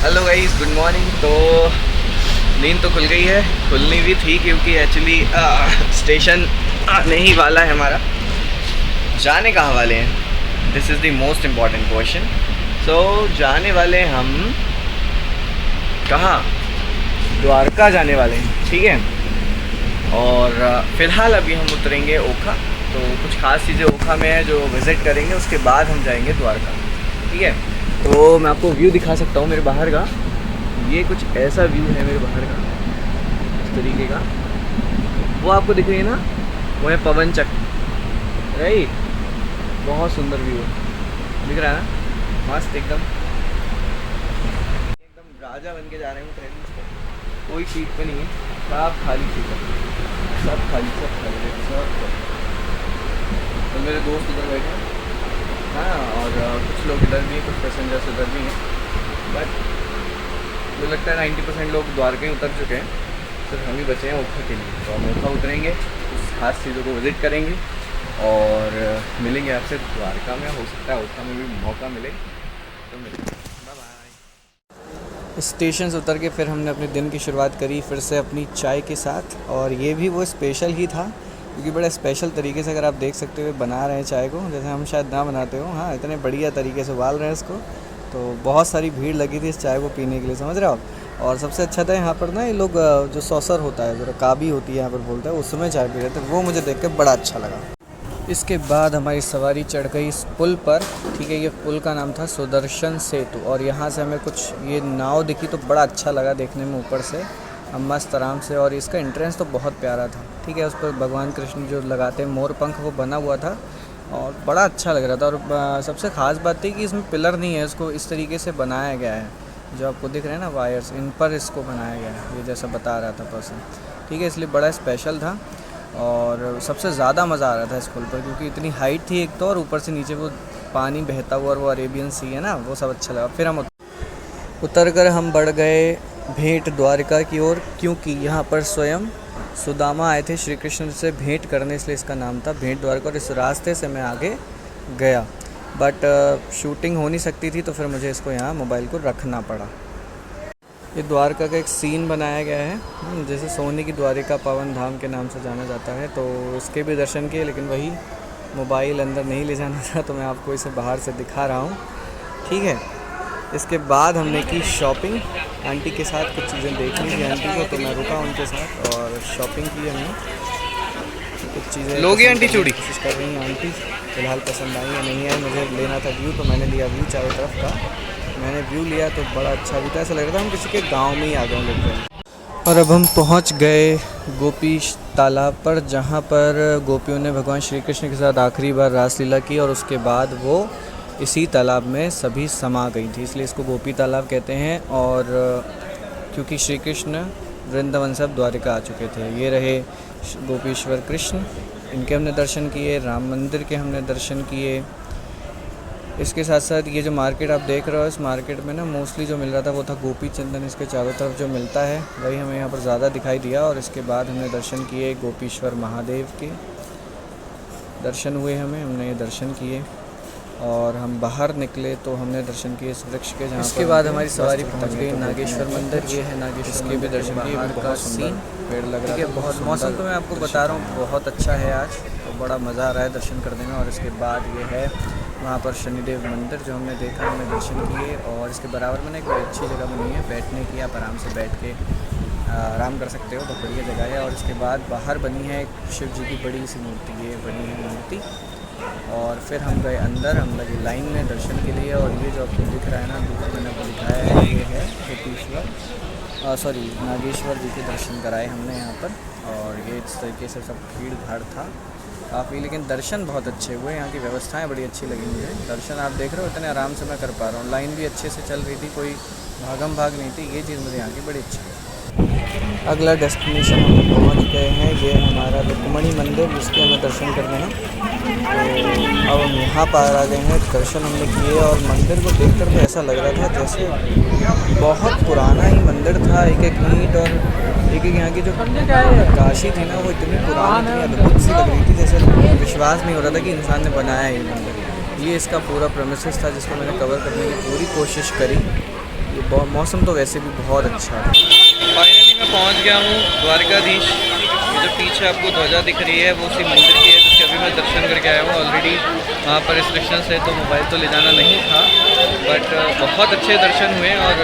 Hello guys, good morning. तो नींद तो खुल गई है, खुलनी भी थी क्योंकि एक्चुअली स्टेशन आने ही वाला है हमारा। जाने कहाँ वाले हैं, this is the most important question. So जाने वाले हम कहाँ? द्वारका जाने वाले हैं, ठीक है। और फ़िलहाल अभी हम उतरेंगे ओखा, तो कुछ ख़ास चीज़ें ओखा में है जो विज़िट करेंगे, उसके बाद हम जाएंगे द्वारका, ठीक है। तो मैं आपको व्यू दिखा सकता हूँ मेरे बाहर का। ये कुछ ऐसा व्यू है मेरे बाहर का, इस तरीके का। वो आपको दिख रही है ना, वो है पवन चक्र, राइट। बहुत सुंदर व्यू है, दिख रहा है ना, मस्त एकदम। एकदम राजा बन के जा रहे हैं ट्रेन में, कोई सीट पे नहीं है, सब खाली सीट है, सब खाली सब। तो मेरे दोस्त उधर बैठे हैं, हाँ, और कुछ लोग इधर भी हैं, कुछ पैसेंजर्स उधर भी हैं। बट मुझे लगता है 90% लोग द्वारका ही उतर चुके हैं, सिर्फ हम ही बचे हैं ओखा के लिए। तो हम ओखा उतरेंगे, उस खास चीज़ों को विज़िट करेंगे और मिलेंगे आपसे द्वारका में। हो सकता है ओखा में भी मौका मिले तो मिलेंगे। Bye bye. स्टेशन से उतर के फिर हमने अपने दिन की शुरुआत करी फिर से अपनी चाय के साथ, और ये भी वो स्पेशल ही था क्योंकि बड़ा स्पेशल तरीके से, अगर आप देख सकते हो, बना रहे हैं चाय को जैसे हम शायद ना बनाते हो। हाँ, इतने बढ़िया तरीके से उबाल रहे हैं इसको। तो बहुत सारी भीड़ लगी थी इस चाय को पीने के लिए, समझ रहे हो आप। और सबसे अच्छा था यहाँ पर ना, ये लोग जो सॉसर होता है, जो रकाबी होती है यहाँ पर बोलते हैं, उसमें चाय पी रहे थे, वो मुझे देख के बड़ा अच्छा लगा। इसके बाद हमारी सवारी चढ़ गई इस पुल पर, ठीक है। ये पुल का नाम था सुदर्शन सेतु, और यहाँ से हमें कुछ ये नाव दिखी तो बड़ा अच्छा लगा देखने में ऊपर से। हम मस्त आराम से, और इसका एंट्रेंस तो बहुत प्यारा था, ठीक है। उस पर भगवान कृष्ण जो लगाते हैं मोर पंख, वो बना हुआ था और बड़ा अच्छा लग रहा था। और सबसे ख़ास बात थी कि इसमें पिलर नहीं है, इसको इस तरीके से बनाया गया है, जो आपको दिख रहे हैं ना वायर्स, इन पर इसको बनाया गया है, ये जैसा बता रहा था पर्सन, ठीक है। इसलिए बड़ा स्पेशल था और सबसे ज़्यादा मज़ा आ रहा था इस पुल पर, क्योंकि इतनी हाइट थी एक तो, और ऊपर से नीचे वो पानी बहता हुआ और वो अरेबियन सी है ना, वो सब अच्छा लगा। फिर हम उतर कर हम बढ़ गए भेंट द्वारका की ओर, क्योंकि यहाँ पर स्वयं सुदामा आए थे श्री कृष्ण से भेंट करने, इसलिए इसका नाम था भेंट द्वारका। और इस रास्ते से मैं आगे गया, बट शूटिंग हो नहीं सकती थी, तो फिर मुझे इसको यहाँ मोबाइल को रखना पड़ा। ये द्वारका का एक सीन बनाया गया है, जैसे सोने की द्वारिका पावन धाम के नाम से जाना जाता है, तो इसके भी दर्शन किए, लेकिन वही मोबाइल अंदर नहीं ले जाना था, तो मैं आपको इसे बाहर से दिखा रहा हूँ, ठीक है। इसके बाद हमने की शॉपिंग, आंटी के साथ कुछ चीज़ें देख ली थी आंटी को, तो मैं रुका उनके साथ और शॉपिंग की हमने। कुछ चीज़ें लोगी आंटी चूड़ी कोशिश कर रही हैं आंटी, फ़िलहाल पसंद आई या नहीं आई। मुझे लेना था व्यू, तो मैंने लिया व्यू चारों तरफ का। मैंने व्यू लिया तो बड़ा अच्छा भी था, ऐसा लग रहा था हम किसी के गांव में ही आ गए लगभग। और अब हम पहुंच गए गोपी तालाब पर, जहां पर गोपियों ने भगवान श्री कृष्ण के साथ आखिरी बार रासलीला की, और उसके बाद वो इसी तालाब में सभी समा गई थी, इसलिए इसको गोपी तालाब कहते हैं। और क्योंकि श्री कृष्ण वृंदावन से अब द्वारिका आ चुके थे। ये रहे गोपीश्वर कृष्ण, इनके हमने दर्शन किए, राम मंदिर के हमने दर्शन किए। इसके साथ साथ ये जो मार्केट आप देख रहे हो, इस मार्केट में ना मोस्टली जो मिल रहा था वो था गोपी चंदन, इसके चारों तरफ जो मिलता है वही हमें यहाँ पर ज़्यादा दिखाई दिया। और इसके बाद हमने दर्शन किए गोपीश्वर महादेव के, दर्शन हुए हमने ये दर्शन किए, और हम बाहर निकले तो हमने दर्शन किए इस वृक्ष के, जहाँ इसके बाद हमारी सवारी पहुँच गई नागेश्वर मंदिर। ये है नागेश्वर, के भी दर्शन किए, बहुत सीन पेड़ लग रहा है, बहुत मौसम तो मैं आपको बता रहा हूँ बहुत अच्छा है आज, तो बड़ा मज़ा आ रहा है दर्शन करने में। और इसके बाद ये है वहाँ पर शनिदेव मंदिर जो हमने देखा, हमने दर्शन किए। और इसके बराबर में एक बड़ी अच्छी जगह बनी है बैठने की, आप आराम से बैठ के आराम कर सकते हो, बहुत बढ़िया जगह है। और इसके बाद बाहर बनी है एक शिव जी की बड़ी सी मूर्ति, ये बनी है मूर्ति। और फिर हम गए अंदर, हम लगे लाइन में दर्शन के लिए। और ये जो आपको दिख रहा है ना, दूसरा मैंने आपको दिखाया है, ये है गोपीश्वर सॉरी नागेश्वर जी के दर्शन कराए हमने यहाँ पर। और ये इस तरीके से सब भीड़ भाड़ था काफ़ी, लेकिन दर्शन बहुत अच्छे हुए, यहाँ की व्यवस्थाएं बड़ी अच्छी लगी मुझे। दर्शन आप देख रहे हो इतने आराम से मैं कर पा रहा हूँ, लाइन भी अच्छे से चल रही थी, कोई भागम भाग नहीं थी, ये चीज़ मुझे यहाँ की बड़ी अच्छी है। अगला डेस्टिनेशन हम पहुँच गए हैं, ये हमारा रुक्मणी मंदिर, जिसके हमें दर्शन करने हैं। तो अब हम यहाँ पर आ गए हैं, दर्शन हमने किए, और मंदिर को देखकर तो ऐसा लग रहा था जैसे बहुत पुराना ही मंदिर था। एक एक ईंट और एक एक यहाँ की जो काशी थी ना, वो इतनी पुरानी थी, अद्भुत सी लग रही थी, जैसे विश्वास नहीं हो रहा था कि इंसान ने बनाया है ये मंदिर। ये इसका पूरा प्रेमिसेस था, जिसको मैंने कवर करने की पूरी कोशिश करी। ये मौसम तो वैसे भी बहुत अच्छा है। फाइनली मैं पहुंच गया हूँ द्वारकाधीश। ये जो पीछे आपको ध्वजा दिख रही है वो उसी मंदिर की है जिसके अभी मैं दर्शन करके आया हूँ। ऑलरेडी वहाँ पर रिस्ट्रिक्शंस है तो मोबाइल तो ले जाना नहीं था, बट बहुत अच्छे दर्शन हुए। और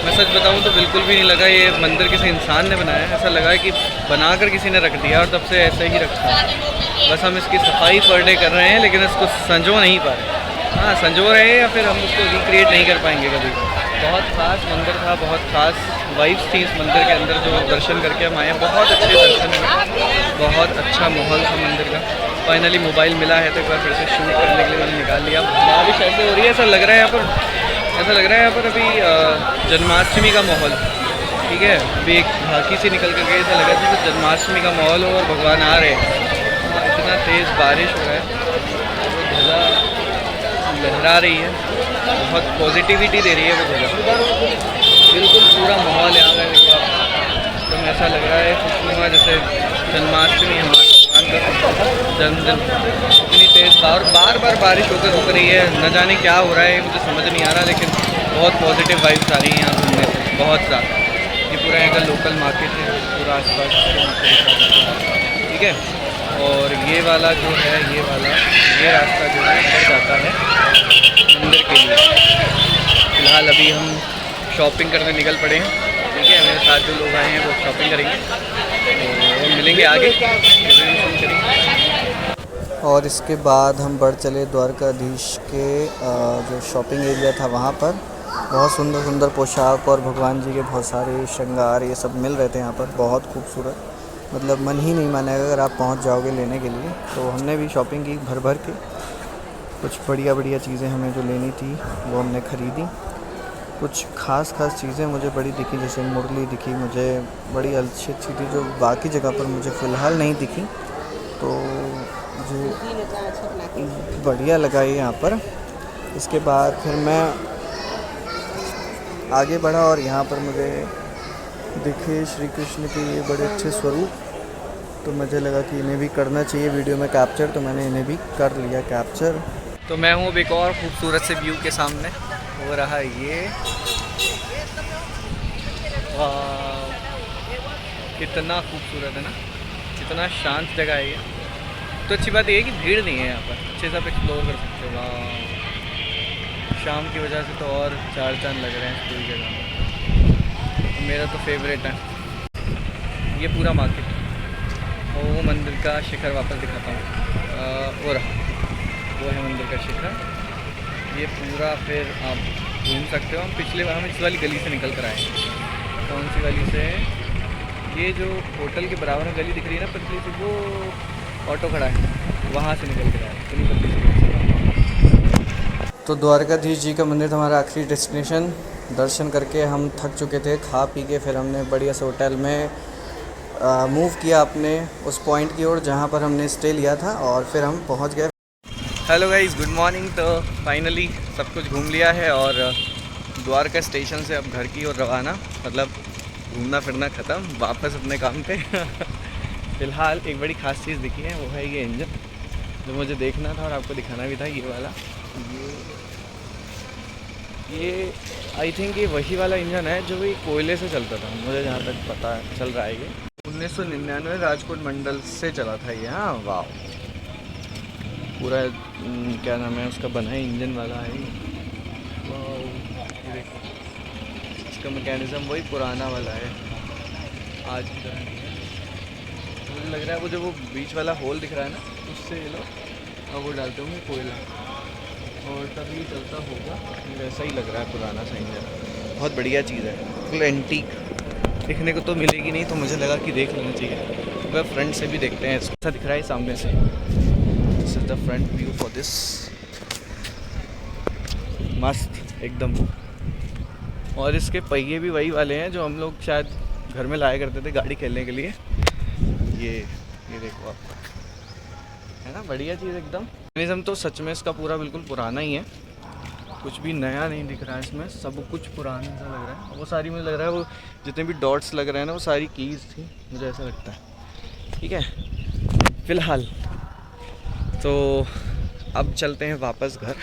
मैं सच बताऊँ तो बिल्कुल भी नहीं लगा ये मंदिर किसी इंसान ने बनाया है। ऐसा लगा है कि बनाकर किसी ने रख दिया और तब से ऐसे ही रखा है। बस हम इसकी सफाई पर डे कर रहे हैं, लेकिन इसको संजो नहीं पा रहे। हाँ, संजो रहे हैं या फिर हम उसको रिक्रिएट नहीं कर पाएंगे कभी। बहुत ख़ास मंदिर था, बहुत ख़ास वाइब्स थी इस मंदिर के अंदर जो दर्शन करके हम आए। बहुत अच्छे दर्शन हुए, बहुत अच्छा माहौल था मंदिर का। फाइनली मोबाइल मिला है तो एक बार फिर से शूट करने के लिए मैंने निकाल लिया। बारिश ऐसे हो रही है, ऐसा लग रहा है यहाँ पर, ऐसा लग रहा है यहाँ पर अभी जन्माष्टमी का माहौल। ठीक है, अभी एक झांकी से निकल कर गए, ऐसा लगा जैसे जन्माष्टमी का माहौल हो और भगवान आ रहे हैं। इतना तेज़ बारिश हो रहा है, वो ध्वजा लहरा रही है, बहुत पॉजिटिविटी दे रही है वो ध्वजा। बिल्कुल पूरा माहौल यहाँ का देखो आप, तो ऐसा लग रहा है खुशनुमा जैसे जन्माष्टमी हमारे भगवान का जन्मदिन। इतनी तेज़ और बार बार बारिश होकर रुक रही है, न जाने क्या हो रहा है मुझे समझ नहीं आ रहा, लेकिन बहुत पॉजिटिव वाइब्स आ रही हैं यहाँ घूमने से, बहुत ज़्यादा। ये पूरा यहाँ का लोकल मार्केट है, पूरा आसपास ठीक है। और ये वाला जो है, ये रास्ता जो है इधर जाता है मंदिर के लिए। फ़िलहाल अभी हम शॉपिंग करने निकल पड़े हैं। ठीक है, मेरे साथ जो लोग आए हैं वो शॉपिंग करेंगे, तो मिलेंगे आगे। और इसके बाद हम बढ़ चले द्वारकाधीश के जो शॉपिंग एरिया था वहाँ पर। बहुत सुंदर सुंदर पोशाक और भगवान जी के बहुत सारे श्रृंगार ये सब मिल रहे थे यहाँ पर, बहुत खूबसूरत। मतलब मन ही नहीं मानेगा अगर आप पहुँच जाओगे लेने के लिए। तो हमने भी शॉपिंग की भर भर के, कुछ बढ़िया बढ़िया चीज़ें हमें जो लेनी थी वो हमने ख़रीदी। कुछ ख़ास चीज़ें मुझे बड़ी दिखी, जैसे मुरली दिखी मुझे, बड़ी अच्छी थी जो बाकी जगह पर मुझे फ़िलहाल नहीं दिखी, तो मुझे बढ़िया लगा ये यहाँ पर। इसके बाद फिर मैं आगे बढ़ा और यहाँ पर मुझे दिखे श्री कृष्ण के ये बड़े अच्छे स्वरूप, तो मुझे लगा कि इन्हें भी करना चाहिए वीडियो में कैप्चर, तो मैंने इन्हें भी कर लिया कैप्चर। तो मैं हूँ अब एक और खूबसूरत से व्यू के सामने, हो रहा ये, वाह कितना खूबसूरत है ना, कितना शांत जगह है ये। तो अच्छी बात ये है कि भीड़ नहीं है यहाँ पर, अच्छे से आप एक्सप्लोर कर सकते हो। वाह, शाम की वजह से तो और चार चांद लग रहे हैं पूरी जगह में। मेरा तो फेवरेट है ये पूरा मार्केट। और वो मंदिर का शिखर वापस दिखाता हूँ, वो रहा, वो है मंदिर का शिखर। ये पूरा फिर आप घूम सकते हो। हम इस वाली गली से निकल कर आए। कौन सी गली से? ये जो होटल के बराबर में गली दिख रही है ना पतली सी, वो ऑटो खड़ा है, वहाँ से निकल कर आए, इतनी पतली सी। तो द्वारकाधीश जी का मंदिर था हमारा आखिरी डेस्टिनेशन। दर्शन करके हम थक चुके थे, खा पी के फिर हमने बढ़िया से होटल में मूव किया अपने उस पॉइंट की ओर जहाँ पर हमने स्टे लिया था, और फिर हम पहुँच गए। Hello guys, good morning. तो फाइनली सब कुछ घूम लिया है और द्वारका स्टेशन से अब घर की ओर रवाना, मतलब घूमना फिरना ख़त्म, वापस अपने काम पे। फ़िलहाल एक बड़ी ख़ास चीज़ दिखी है, वो है ये इंजन जो मुझे देखना था और आपको दिखाना भी था। ये वाला, ये आई थिंक ये वही वाला इंजन है जो भी कोयले से चलता था, मुझे जहाँ तक पता चल रहा है। ये 1999 राजकोट मंडल से चला था ये। हाँ, वाह, पूरा क्या नाम है उसका बना है, इंजन वाला है। ये देखो, इसका मैकेनिज़्म वही पुराना वाला है, आज की तरह नहीं है। मुझे लग रहा है वो जो वो बीच वाला होल दिख रहा है ना, उससे ये लोग अब वो डालते होंगे कोयला, और तभी चलता होगा। वैसा ही लग रहा है, पुराना सा इंजन। बहुत बढ़िया चीज़ है, बिल्कुल एंटीक। दिखने को तो मिलेगी नहीं, तो मुझे लगा कि देख लेना चाहिए। वह फ्रंट से भी देखते हैं, ऐसा दिख रहा है सामने से। This is the front view for this. मस्त एकदम। और इसके पहिए भी वही वाले हैं जो हम लोग शायद घर में लाया करते थे गाड़ी खेलने के लिए। ये देखो आप, है ना, बढ़िया चीज़ एकदम। मैकेनिज़्म तो सच में इसका पूरा बिल्कुल पुराना ही है, कुछ भी नया नहीं दिख रहा है इसमें, सब कुछ पुराना सा लग रहा है। वो सारी मुझे लग रहा है वो जितने भी डॉट्स लग रहे हैं ना, वो सारी कीज़ थी, मुझे ऐसा लगता है। ठीक है, फ़िलहाल तो अब चलते हैं वापस घर।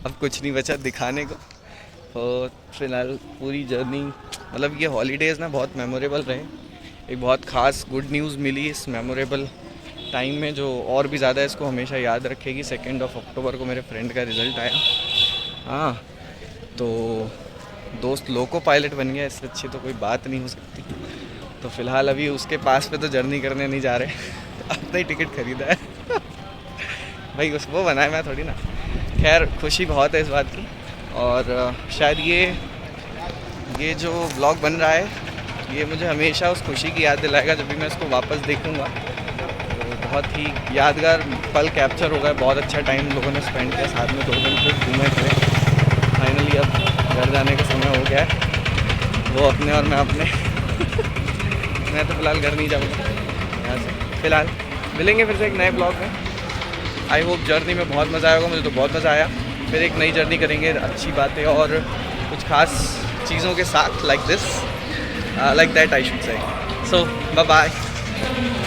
अब कुछ नहीं बचा दिखाने को, फिलहाल पूरी जर्नी मतलब ये हॉलीडेज़ ना बहुत मेमोरेबल रहे। एक बहुत ख़ास गुड न्यूज़ मिली इस मेमोरेबल टाइम में, जो और भी ज़्यादा इसको हमेशा याद रखेगी। 2 अक्टूबर को मेरे फ्रेंड का रिज़ल्ट आया। हाँ, तो दोस्त लोको पायलट बन गया, इससे अच्छी तो कोई बात नहीं हो सकती। तो फ़िलहाल अभी उसके पास पे तो जर्नी करने नहीं जा रहे अपना ही टिकट खरीदा है भाई उस वो बनाए, मैं थोड़ी ना। खैर खुशी बहुत है इस बात की। और शायद ये जो ब्लॉग बन रहा है ये मुझे हमेशा उस खुशी की याद दिलाएगा जब भी मैं इसको वापस देखूँगा। तो बहुत ही यादगार पल कैप्चर होगा। बहुत अच्छा टाइम लोगों ने स्पेंड किया साथ में, 2 दिन फिर घूमे फिरे। फाइनली अब घर जाने का समय हो गया है, वो अपने और मैं अपने मैं तो फ़िलहाल घर नहीं जाऊँगा यहाँ से। फ़िलहाल मिलेंगे फिर से एक नए ब्लॉग में। आई होप जर्नी में बहुत मज़ा आएगा, मुझे तो बहुत मज़ा आया। फिर एक नई जर्नी करेंगे, अच्छी बातें और कुछ खास चीज़ों के साथ, like this, like that I should say. So bye bye.